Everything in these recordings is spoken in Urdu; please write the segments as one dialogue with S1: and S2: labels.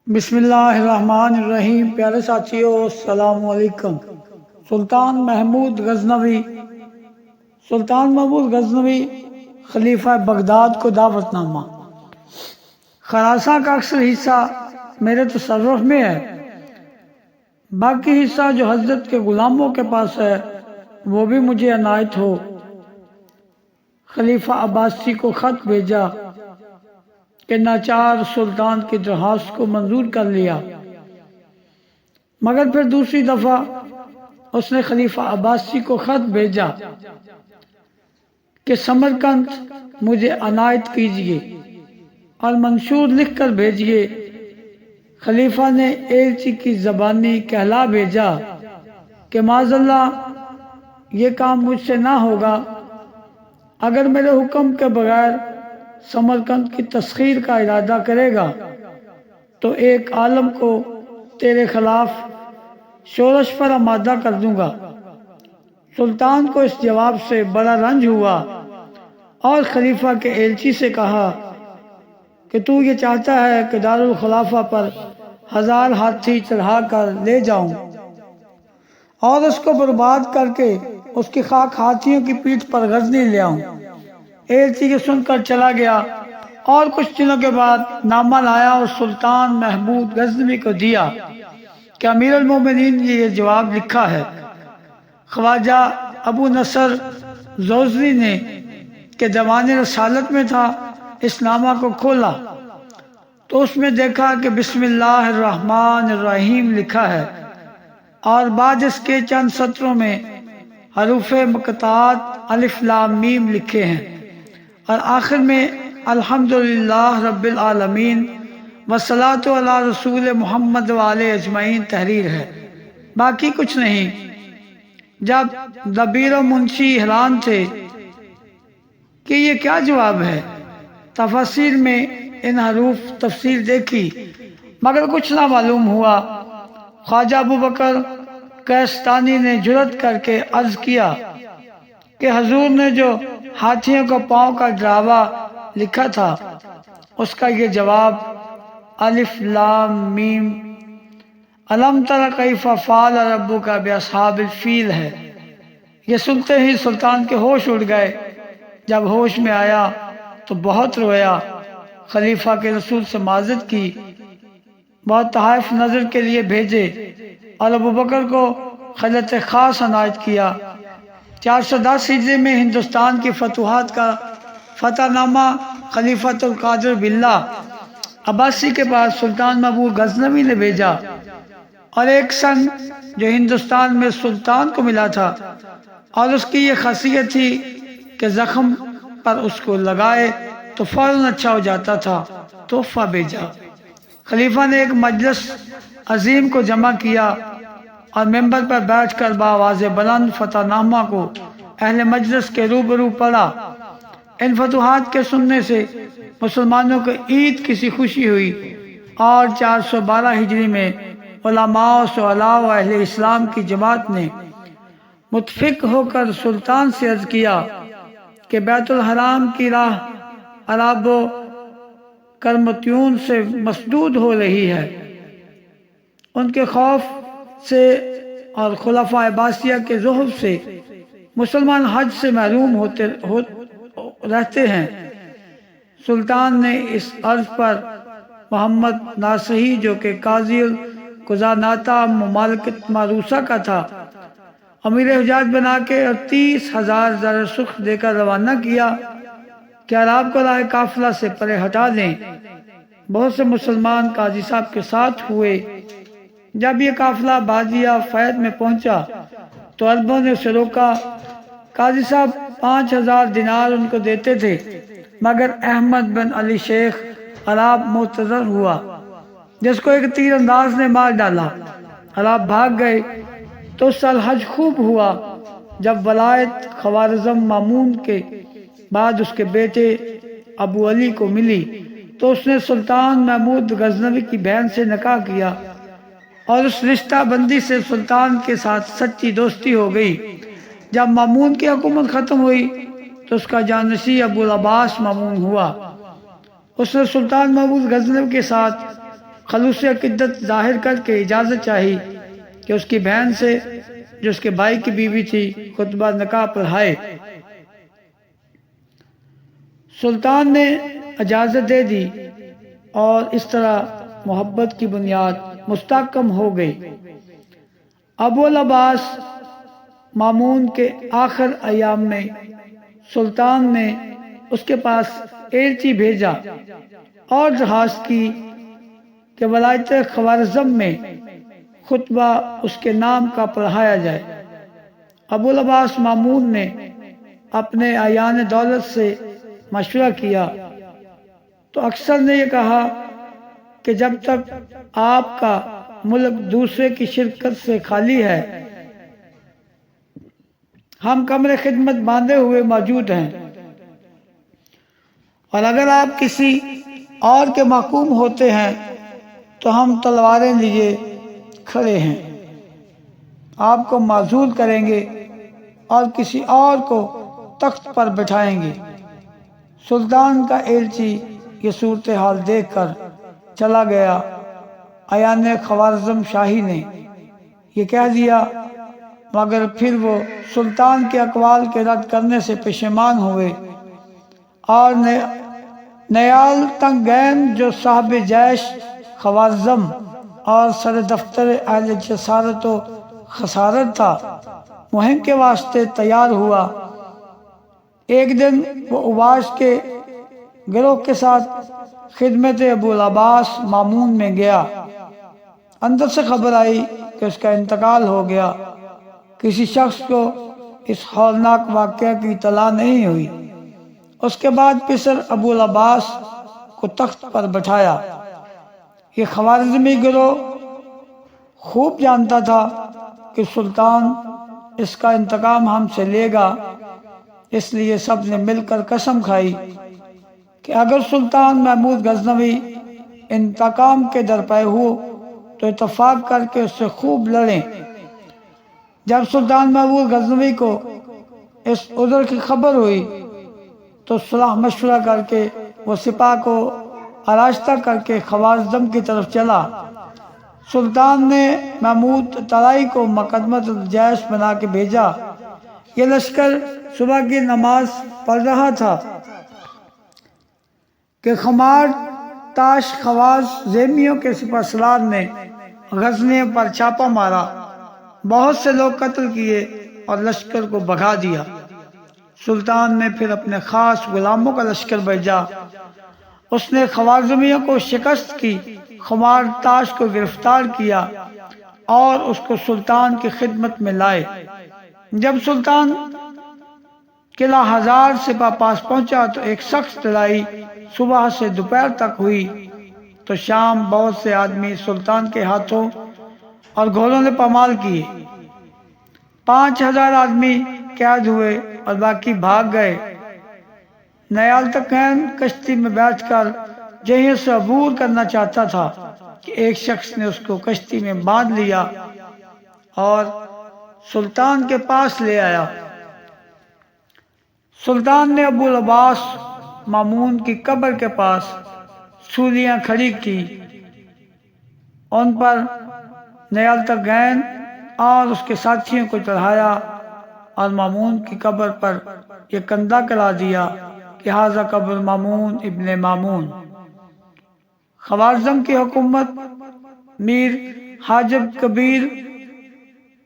S1: بسم اللہ الرحمن الرحیم۔ پیارے ساتھیو السلام علیکم۔ سلطان محمود غزنوی خلیفہ بغداد کو دعوت نامہ۔ خراساں کا اکثر حصہ میرے تصرف میں ہے، باقی حصہ جو حضرت کے غلاموں کے پاس ہے وہ بھی مجھے عنایت ہو۔ خلیفہ عباسی کو خط بھیجا کہ ناچار سلطان کی درخواست کو منظور کر لیا، مگر پھر دوسری دفعہ اس نے خلیفہ عباسی کو خط بھیجا کہ سمرقند مجھے عنایت کیجیے اور منشور لکھ کر بھیجیے۔ خلیفہ نے ایلچی کی زبانی کہلا بھیجا کہ معاذ اللہ یہ کام مجھ سے نہ ہوگا، اگر میرے حکم کے بغیر سمرقند کی تسخیر کا ارادہ کرے گا تو ایک عالم کو تیرے خلاف شورش پر آمادہ کر دوں گا۔ سلطان کو اس جواب سے بڑا رنج ہوا اور خلیفہ کے ایلچی سے کہا کہ تو یہ چاہتا ہے کہ دارالخلافہ پر 1000 ہاتھی چڑھا کر لے جاؤں اور اس کو برباد کر کے اس کی خاک ہاتھیوں کی پیٹھ پر غزنی لے آؤں۔ ایلچی کے سن کر چلا گیا اور کچھ دنوں کے بعد نامہ لایا اور سلطان محمود غزنوی کو دیا کہ امیر المومنین نے یہ جواب لکھا ہے۔ خواجہ ابو نصر زوزنی نے کہ دیوان رسالت میں تھا اس نامہ کو کھولا تو اس میں دیکھا کہ بسم اللہ الرحمن الرحیم لکھا ہے اور بعد اس کے چند سطروں میں حروف مقطعات الف لام میم لکھے ہیں اور آخر میں الحمدللہ رب العالمین والصلاۃ علی رسول محمد وآلہ اجمعین تحریر ہے، باقی کچھ نہیں۔ جب دبیر و منشی حیران تھے کہ یہ کیا جواب ہے، تفاسیر میں ان حروف تفسیر دیکھی مگر کچھ نہ معلوم ہوا۔ خواجہ ابو بکر کیستانی نے جرأت کر کے عرض کیا کہ حضور نے جو ہاتھیوں کو پاؤں کا ڈراوا لکھا تھا اس کا یہ جواب الف لام میم الم تر کیف فعل ربک باصحاب الفیل ہے۔ یہ سنتے ہی سلطان کے ہوش اڑ گئے۔ جب ہوش میں آیا تو بہت رویا، خلیفہ کے رسول سے معذرت کی، بہت تحائف نظر کے لیے بھیجے اور ابو بکر کو خلعت خاص عنایت کیا۔ 410 ہجری میں ہندوستان کی فتوحات کا فتح نامہ خلیفۃ القادر باللہ عباسی کے پاس سلطان محمود غزنوی نے بھیجا اور ایک سنگ جو ہندوستان میں سلطان کو ملا تھا اور اس کی یہ خاصیت تھی کہ زخم پر اس کو لگائے تو فوراً اچھا ہو جاتا تھا، تحفہ بھیجا۔ خلیفہ نے ایک مجلس عظیم کو جمع کیا اور ممبر پر بیٹھ کر بآواز بلند فتح نامہ کو اہل مجلس کے روبرو پڑھا۔ ان فتوحات کے سننے سے مسلمانوں کو عید کی سی خوشی ہوئی اور 412 ہجری میں علماء و صلحاء و اہل اسلام کی جماعت نے متفق ہو کر سلطان سے عرض کیا کہ بیت الحرام کی راہ عرب و کرمتیون سے مسدود ہو رہی ہے، ان کے خوف سے اور خلفاء عباسیہ کے ظہور سے مسلمان حج سے محروم رہتے ہیں۔ سلطان نے اس عرض پر محمد ناصحی جو کہ قاضی القضاناتہ مملکت ماروسہ کا تھا امیر حجاز بنا کے اور 30,000 زر سرخ دے کر روانہ کیا کہ عرب کو راہ قافلہ سے پرے ہٹا دیں۔ بہت سے مسلمان قاضی صاحب کے ساتھ ہوئے۔ جب یہ قافلہ بادیہ فیض میں پہنچا تو عربوں نے اسے روکا۔ قاضی صاحب 5000 دینار ان کو دیتے تھے، مگر احمد بن علی شیخ عرب معتذر ہوا جس کو ایک تیر انداز نے مار ڈالا۔ عرب بھاگ گئے تو اس سال حج خوب ہوا۔ جب ولایت خوارزم مامون کے بعد اس کے بیٹے ابو علی کو ملی تو اس نے سلطان محمود غزنوی کی بہن سے نکاح کیا اور اس رشتہ بندی سے سلطان کے ساتھ سچی دوستی ہو گئی۔ جب مامون کی حکومت ختم ہوئی تو اس کا جانشین ابو العباس مامون ہوا۔ اس نے سلطان محمود غزنوی کے ساتھ خلوص عقیدت ظاہر کر کے اجازت چاہی کہ اس کی بہن سے جو اس کے بھائی کی بیوی تھی خطبہ نکاح پڑھائے۔ سلطان نے اجازت دے دی اور اس طرح محبت کی بنیاد مستحکم ہو گئی۔ ابو العباس مامون کے آخر ایام میں سلطان نے اس کے پاس ایلچی بھیجا اور درخواست کی کہ ولایت خوارزم میں خطبہ اس کے نام کا پڑھایا جائے۔ ابو العباس مامون نے اپنے اعیان دولت سے مشورہ کیا تو اکثر نے یہ کہا کہ جب تک آپ کا ملک دوسرے کی شرکت سے خالی ہے ہم کمر خدمت باندھے ہوئے موجود ہیں، اور اگر آپ کسی اور کے محکوم ہوتے ہیں تو ہم تلواریں لیے کھڑے ہیں، آپ کو معزول کریں گے اور کسی اور کو تخت پر بٹھائیں گے۔ سلطان کا ایلچی یہ صورتحال دیکھ کر چلا گیا۔ اعیان خوارزم شاہی نے یہ کہہ دیا، مگر پھر وہ سلطان کے اقوال کے رد کرنے سے پشیمان ہوئے اور نیال تنگین جو صاحب جیش خوارزم اور سر دفتر اہل جسارت و خسارت تھا مہم کے واسطے تیار ہوا۔ ایک دن وہ اوباش کے گروہ کے ساتھ خدمت ابو العباس مامون میں گیا۔ اندر سے خبر آئی کہ اس کا انتقال ہو گیا۔ کسی شخص کو اس ہولناک واقعہ کی اطلاع نہیں ہوئی۔ اس کے بعد پسر ابو العباس کو تخت پر بٹھایا۔ یہ خوارزمی گروہ خوب جانتا تھا کہ سلطان اس کا انتقام ہم سے لے گا، اس لیے سب نے مل کر قسم کھائی کہ اگر سلطان محمود غزنوی انتقام کے درپے ہو تو اتفاق کر کے اس سے خوب لڑیں۔ جب سلطان محمود غزنوی کو اس عذر کی خبر ہوئی تو صلاح مشورہ کر کے وہ سپاہ کو آراستہ کر کے خوارزم کی طرف چلا۔ سلطان نے محمود طلائی کو مقدمت الجیش بنا کے بھیجا۔ یہ لشکر صبح کی نماز پڑھ رہا تھا کہ خمار تاش خواص زیمیوں کے سپہ سالار نے غزنی پر چھاپا مارا، بہت سے لوگ قتل کیے اور لشکر کو بھگا دیا۔ سلطان نے پھر اپنے خاص غلاموں کا لشکر بھیجا۔ اس نے خوارزمیوں کو شکست کی، خمار تاش کو گرفتار کیا اور اس کو سلطان کی خدمت میں لائے۔ جب سلطان قلعہ ہزار سپاہ پاس پہنچا تو ایک سخت لڑائی صبح سے دوپہر تک ہوئی۔ تو شام بہت سے آدمی سلطان کے ہاتھوں اور گھوڑوں نے پامال کیے۔ 5000 آدمی قید ہوئے اور باقی بھاگ گئے۔ نیال تنگین کشتی میں بیٹھ کر جہیں سے عبور کرنا چاہتا تھا کہ ایک شخص نے اس کو کشتی میں باندھ لیا اور سلطان کے پاس لے آیا۔ سلطان نے ابو العباس مامون کی قبر کے پاس سولیاں کھڑی کی، ان پر نیال تنگین اور اس کے ساتھیوں کو چڑھایا اور مامون کی قبر پر یہ کندہ کرا دیا کہ ھذا قبر مامون ابن مامون۔ خوارزم کی حکومت میر حاجب کبیر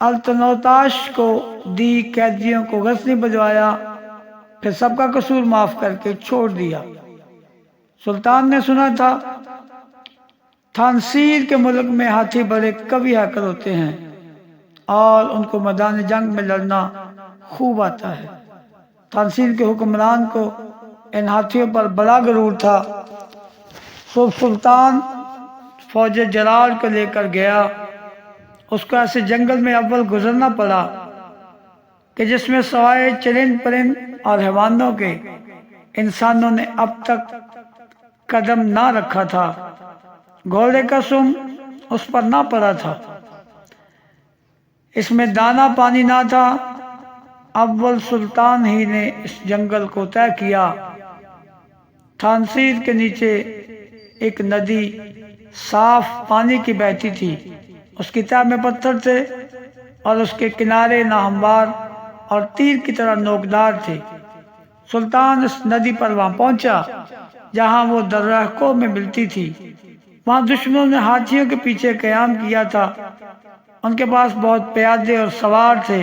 S1: التنوتاش کو دی، قیدیوں کو غزنی بھجوایا، پھر سب کا قصور معاف کر کے چھوڑ دیا۔ سلطان نے سنا تھا تھانسیر کے ملک میں ہاتھی بڑے قوی حاکر ہوتے ہیں اور ان کو میدان جنگ میں لڑنا خوب آتا ہے۔ تھانسیر کے حکمران کو ان ہاتھیوں پر بڑا غرور تھا۔ سلطان فوج جلال کو لے کر گیا۔ اس کو ایسے جنگل میں اول گزرنا پڑا کہ جس میں سوائے چرند پرند اور حیوانوں کے انسانوں نے اب تک قدم نہ رکھا تھا۔ گھوڑے کا سم اس پر نہ پڑا تھا، اس میں دانا پانی نہ تھا۔ اول سلطان ہی نے اس جنگل کو طے کیا۔ تھانسیر کے نیچے ایک ندی صاف پانی کی بہتی تھی، اس کی تہہ میں پتھر تھے اور اس کے کنارے ناہموار اور تیر کی طرح نوکدار تھے۔ سلطان اس ندی پر وہاں پہنچا جہاں وہ درہ کو میں ملتی تھی۔ وہاں دشمنوں نے ہاتھیوں کے پیچھے قیام کیا تھا، ان کے پاس بہت پیادے اور سوار تھے۔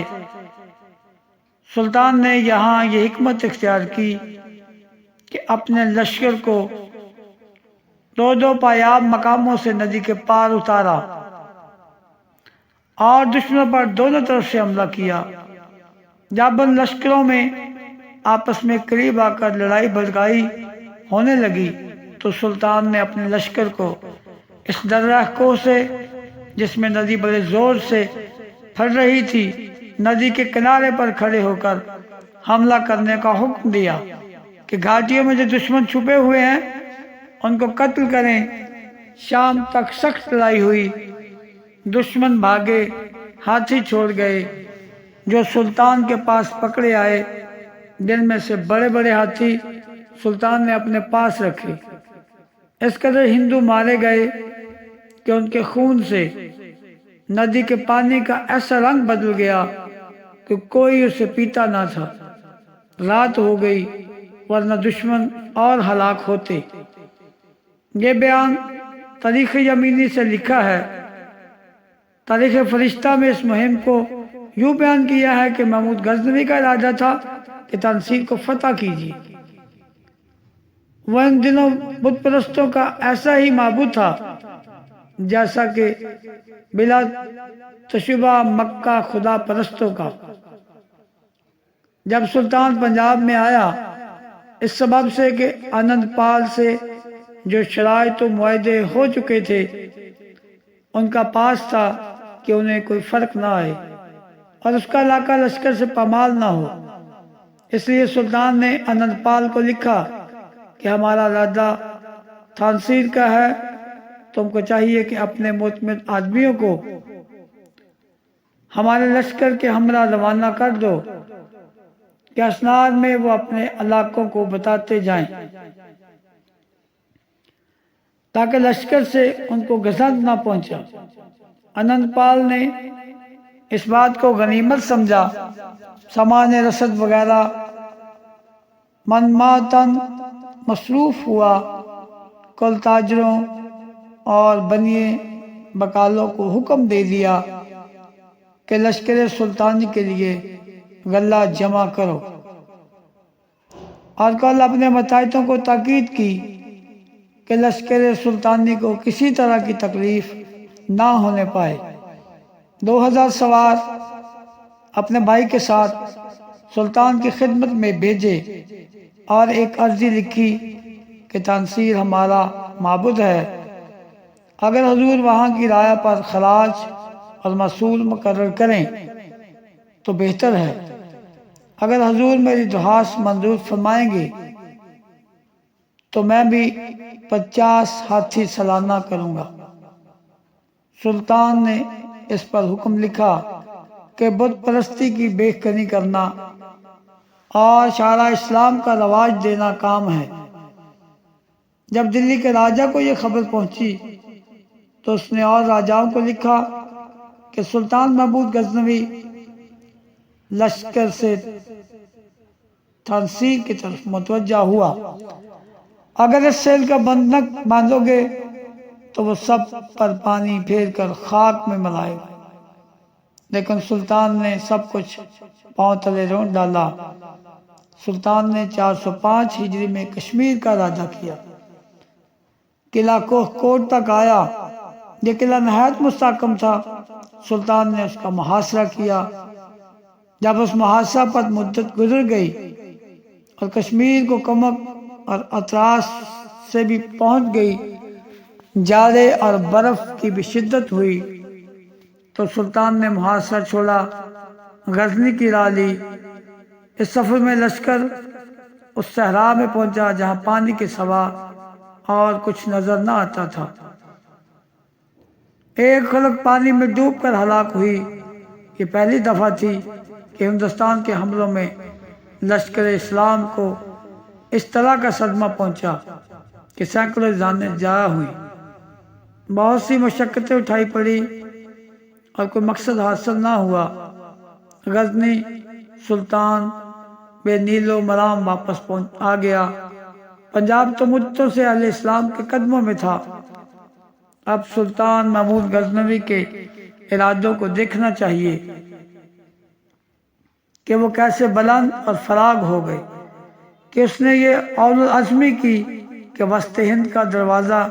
S1: سلطان نے یہاں یہ حکمت اختیار کی کہ اپنے لشکر کو دو دو پایاب مقاموں سے ندی کے پار اتارا اور دشمنوں پر دونوں طرف سے حملہ کیا۔ جب ان لشکروں میں آپس میں قریب آ کر لڑائی بھڑکائی ہونے لگی تو سلطان نے اپنے لشکر کو اس درہ کوہ سے، جس میں ندی بڑے زور سے پھر رہی تھی، ندی کے کنارے پر کھڑے ہو کر حملہ کرنے کا حکم دیا کہ گھاٹیوں میں جو دشمن چھپے ہوئے ہیں ان کو قتل کریں۔ شام تک سخت لڑائی ہوئی، دشمن بھاگے، ہاتھی چھوڑ گئے۔ جو سلطان کے پاس پکڑے آئے، جن میں سے بڑے بڑے ہاتھی سلطان نے اپنے پاس رکھے۔ اس قدر ہندو مارے گئے کہ ان کے خون سے ندی کے پانی کا ایسا رنگ بدل گیا کہ کوئی اسے پیتا نہ تھا۔ رات ہو گئی ورنہ دشمن اور ہلاک ہوتے۔ یہ بیان تاریخ یمینی سے لکھا ہے۔ تاریخ فرشتہ میں اس مہم کو یوں بیان کیا ہے کہ محمود غزنوی کا ارادہ تھا کہ تنصیر کو فتح کیجیے۔ وہ ان دنوں بت پرستوں کا ایسا ہی معبود تھا جیسا کہ بلا تشبہ مکہ خدا پرستوں کا۔ جب سلطان پنجاب میں آیا، اس سبب سے کہ آنند پال سے جو شرائط و معاہدے ہو چکے تھے ان کا پاس تھا کہ انہیں کوئی فرق نہ آئے اور اس کا علاقہ لشکر سے پامال نہ ہو، اس لیے سلطان نے آنند پال کو لکھا کہ ہمارا ارادہ تھانسیر کا ہے، تم کو چاہیے کہ اپنے معتمد آدمیوں کو ہمارے لشکر کے ہمراہ روانہ کر دو کہ اسناد میں وہ اپنے علاقوں کو بتاتے جائیں تاکہ لشکر سے ان کو گزند نہ پہنچا۔ آنند پال نے اس بات کو غنیمت سمجھا، سامان رسد وغیرہ منماتن مصروف ہوا، کل تاجروں اور بنیے بکالوں کو حکم دے دیا کہ لشکر سلطانی کے لیے غلہ جمع کرو، اور کل اپنے متحدوں کو تاکید کی کہ لشکر سلطانی کو کسی طرح کی تکلیف نہ ہونے پائے۔ 2000 سوار اپنے بھائی کے ساتھ سلطان کی خدمت میں بھیجے اور ایک عرضی لکھی کہ تنصیر ہمارا معبود ہے، اگر حضور وہاں کی رعایا پر خراج اور مصول مقرر کریں تو بہتر ہے، اگر حضور میری درخواست منظور فرمائیں گے تو میں بھی 50 ہاتھی سالانہ کروں گا۔ سلطان نے اس پر حکم لکھا کہ بت پرستی کی بیخ کنی کرنا اور شعراء اسلام کا رواج دینا کام ہے۔ جب دلی کے راجہ کو یہ خبر پہنچی تو اس نے اور راجاؤں کو لکھا کہ سلطان محمود غزنوی لشکر سے تنصیر کی طرف متوجہ ہوا، اگر اس سیل کا بندھک باندھو گے تو وہ سب پر پانی پھیر کر خاک میں ملائے گا۔ لیکن سلطان نے سب کچھ پاؤں تلے رونٹ ڈالا۔ سلطان نے 405 ہجری میں کشمیر کا ارادہ کیا، قلعہ کوہ کوٹ تک آیا۔ یہ قلعہ نہایت مستحکم تھا۔ سلطان نے اس کا محاصرہ کیا۔ جب اس محاصرہ پر مدت گزر گئی اور کشمیر کو کمک اور اطراس سے بھی پہنچ گئی، جالے اور برف کی بھی شدت ہوئی، تو سلطان نے محاصرہ چھوڑا، غزنی کی راہ لی۔ اس سفر میں لشکر اس صحرا میں پہنچا جہاں پانی کے سوا اور کچھ نظر نہ آتا تھا۔ ایک خلق پانی میں ڈوب کر ہلاک ہوئی۔ یہ پہلی دفعہ تھی کہ ہندوستان کے حملوں میں لشکر اسلام کو اس طرح کا صدمہ پہنچا کہ سینکڑوں جانیں ضائع ہوئیں۔ بہت سی مشقتیں اٹھائی پڑی اور کوئی مقصد حاصل نہ ہوا۔ غزنی سلطان بے نیل و مرام واپس آ گیا۔ پنجاب تو مدتوں سے اہل اسلام کے قدموں میں تھا۔ اب سلطان محمود غزنوی کے ارادوں کو دیکھنا چاہیے کہ وہ کیسے بلند اور فراغ ہو گئے کہ اس نے یہ اول العزمی کی کہ وسط ہند کا دروازہ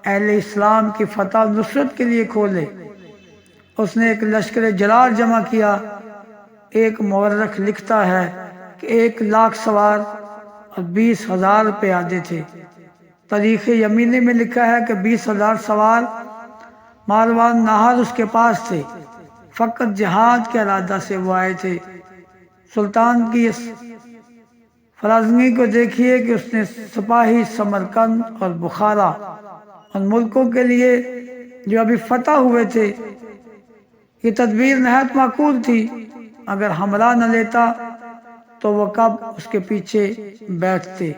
S1: اہل اسلام کی فتح و نصرت کے لیے کھولے۔ اس نے ایک لشکر جرار جمع کیا۔ ایک مورخ لکھتا ہے کہ 1,00,000 سوار اور 20,000 پیادے تھے۔ تاریخ یمینی میں لکھا ہے کہ 20,000 سوار ماروان نہار اس کے پاس تھے، فقط جہاد کے ارادہ سے وہ آئے تھے۔ سلطان کی اس فرازگی کو دیکھیے کہ اس نے سپاہی سمرقند اور بخارا ان ملکوں کے لیے جو ابھی فتح ہوئے تھے، یہ تدبیر نہایت معقول تھی۔ اگر حملہ نہ لیتا تو وہ کب اس کے پیچھے بیٹھتے،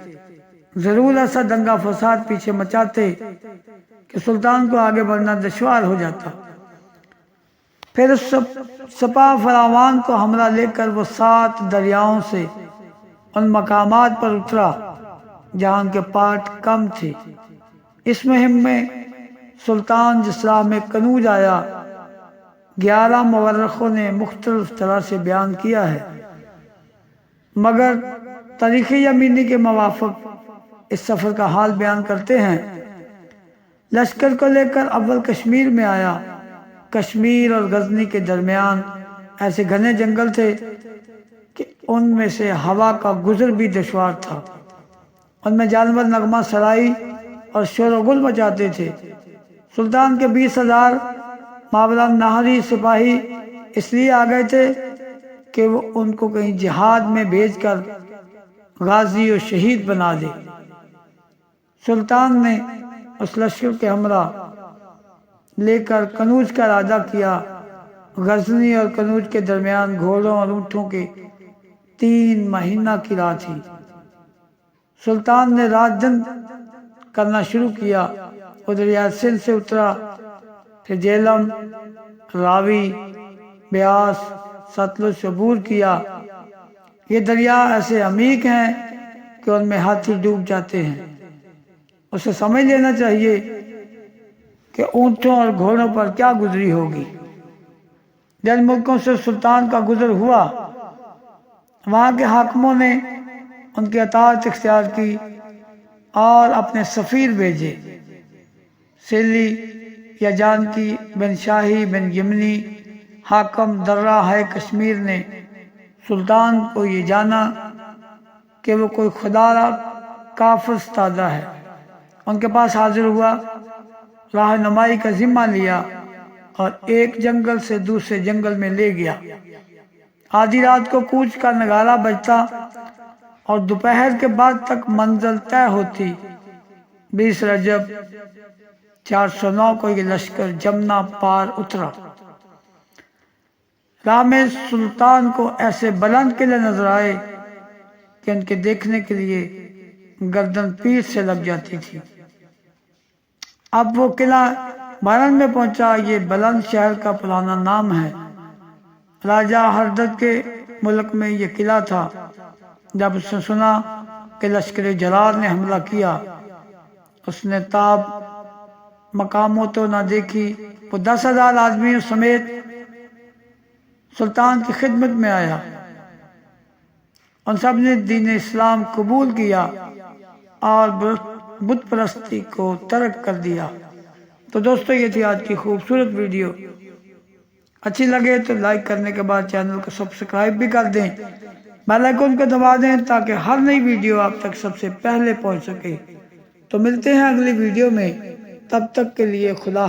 S1: ضرور ایسا دنگا فساد پیچھے مچاتے کہ سلطان کو آگے بڑھنا دشوار ہو جاتا۔ پھر اس سپاہ فراوان کو حملہ لے کر وہ 7 دریاؤں سے ان مقامات پر اترا جہاں ان کے پاٹ کم تھے۔ اس مہم میں سلطان جس راہ میں کنوج آیا 11 مورخوں نے مختلف طرح سے بیان کیا ہے، مگر تاریخ یمینی کے موافق اس سفر کا حال بیان کرتے ہیں۔ لشکر کو لے کر اول کشمیر میں آیا۔ کشمیر اور غزنی کے درمیان ایسے گھنے جنگل تھے کہ ان میں سے ہوا کا گزر بھی دشوار تھا۔ ان میں جانور نغمہ سرائی اور شور و گل مچاتے تھے۔ سلطان کے 20,000 ماوران نہری سپاہی اس لیے آ گئے تھے کہ وہ ان کو کہیں جہاد میں بھیج کر غازی و شہید بنا دے۔ سلطان نے اس لشکر کے ہمراہ لے کر کنوج کا ارادہ کیا۔ غزنی اور کنوج کے درمیان گھوڑوں اور اونٹوں کے 3 مہینہ کی راہ تھی۔ سلطان نے رات دن کرنا شروع کیا۔ وہ دریا سندھ سے اترا، پھر جہلم، راوی، بیاس، ستلج سے عبور کیا۔ یہ دریا ایسے عمیق ہیں کہ ان میں ہاتھی ڈوب جاتے ہیں۔ اسے سمجھ لینا چاہیے کہ اونٹوں اور گھوڑوں پر کیا گزری ہوگی۔ جن ملکوں سے سلطان کا گزر ہوا، وہاں کے حاکموں نے ان کی اطاعت اختیار کی اور اپنے سفیر بھیجے۔ سیلی یا جانکی بن شاہی بن یمنی حاکم درہ ہے کشمیر نے سلطان کو یہ جانا کہ وہ کوئی خدا کافر استادہ ہے، ان کے پاس حاضر ہوا، راہنمائی کا ذمہ لیا اور ایک جنگل سے دوسرے جنگل میں لے گیا۔ آدھی رات کو کوچ کا نگارہ بجتا اور دوپہر کے بعد تک منزل طے ہوتی۔ 20 رجب 409 کو یہ لشکر جمنا پار اترا۔ راہ میں سلطان کو ایسے بلند قلعے نظر آئے کہ ان کے دیکھنے کے لیے گردن پیٹھ سے لگ جاتی تھی۔ اب وہ قلعہ بارن میں پہنچا۔ یہ بلند شہر کا پرانا نام ہے۔ راجہ ہردت کے ملک میں یہ قلعہ تھا۔ جب اس نے سنا کہ لشکر جرار نے حملہ کیا، اس نے تاب مقاموں تو نہ دیکھی۔ وہ 10,000 آدمیوں سمیت سلطان کی خدمت میں آیا۔ ان سب نے دین اسلام قبول کیا اور بت پرستی کو ترک کر دیا۔ تو دوستو یہ تھی آج کی خوبصورت ویڈیو۔ اچھی لگے تو لائک کرنے کے بعد چینل کو سبسکرائب بھی کر دیں، بیل آئیکن کو دبا دیں تاکہ ہر نئی ویڈیو آپ تک سب سے پہلے پہنچ سکے۔ تو ملتے ہیں اگلی ویڈیو میں، تب تک کے لیے خدا